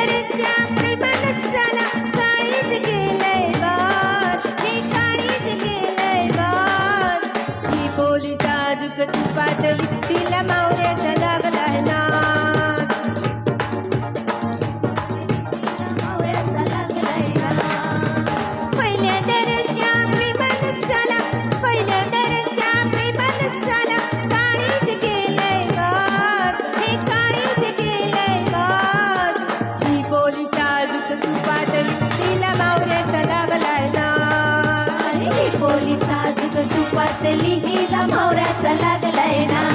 दरच्या प्रेमानसाला काळीज गेलंय बास, हे काळीज गेलंय बास. ही बोली साजूक तुपातली तिला मावऱ्याचा लागलाय नाद. मावळ्याचा लागलाय नाद. पहिल्या दरच्या प्रेमानसाला, पहिल्या दरच्या प्रेमानसाला काळीज गेलंय बास, हे काळीज गेलंय बास. ही बोली साजूक तुपातली तिला मावऱ्याचा लागलाय नाद. अरे ही बोली साजूक तुपातली हिला मावळ्याचा लागलाय नाद.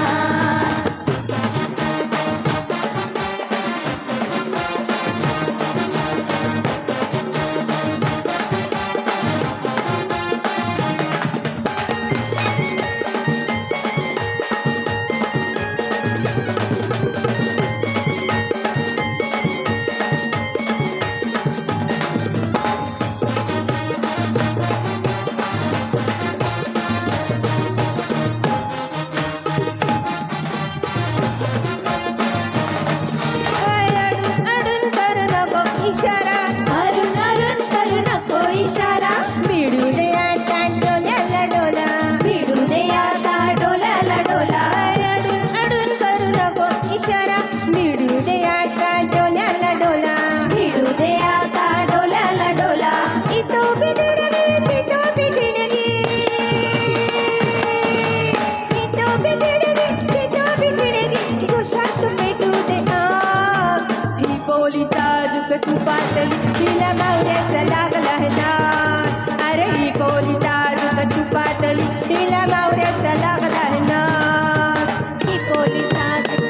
अडून करू नको इशारा, अरुण अरुण करू नको इशारा. मिळू दे आता डोल्याला डोला. भिडू दे आता डोल्याला डोला. अडून करू नको इशारा, मिळू दे आता डोल्याला डोला. भिडू दे आता डोल्याला डोला. इतो बिडगी, तितो बिडगी, इतो बिडगी, तितो बिडगी, घुशात पेटू दे आग. ही बोली साजूक तुपातली तिला मावऱ्याचा लागलाय नाद. अरे ही बोली साजूक तुपातली तिला मावऱ्याचा लागलाय नाद. ही बोली साजूक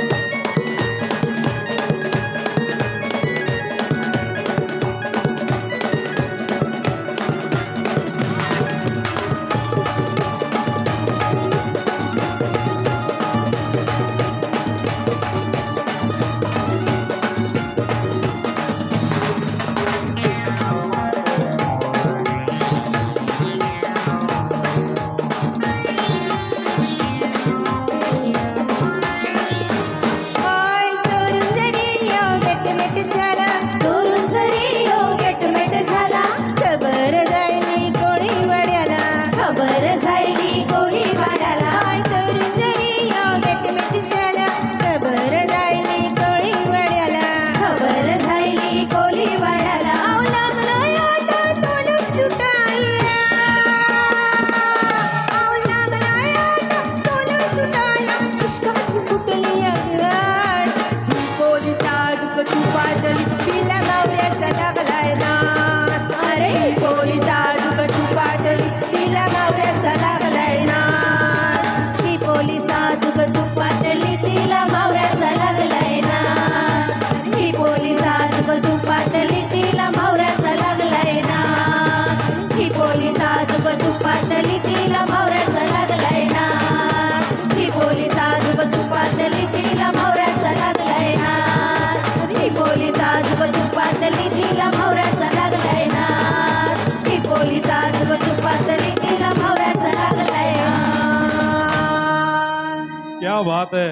ओय चोरून जरी येऊ गटमेट झाला, चोरून जरी योग गटमेट झाला. खबर जायली कोळी वड्याला. खबर झाली कोळी वाड्याला. ओय चोरून जरी येऊ गटमेट झाला, खबर जायली कोळी वड्याला. खबर झाली कोळी वाड्याला. आव लागलोय आता तोल सुटायला, आव लागलोय आता तोल सुटायला, पुष्काची फुटली अंगाड. ही बोली साजूक तुपातली तिला मावऱ्याचा लागलाय नाद. अरे ही बोली साजूक तुपातली तिला मावऱ्याचा लागलाय नाद. ही बोली साजूक तुपातली तिला मावऱ्याचा लागलाय नाद. ही बोली साजूक तुपातली तिला मावऱ्याचा लागलाय नाद. ही बोली साजूक तुपातली तिला मावऱ्याचा लागलाय नाद. ही बोली साजूक तुपातली तिला मावऱ्याचा लागलाय नाद. ही बोली साजूक तुपातली तिला मावऱ्याचा लागलाय नाद. ही बोली साजूक तुपातली तिला मावऱ्याचा लागलाय नाद. क्या बात है.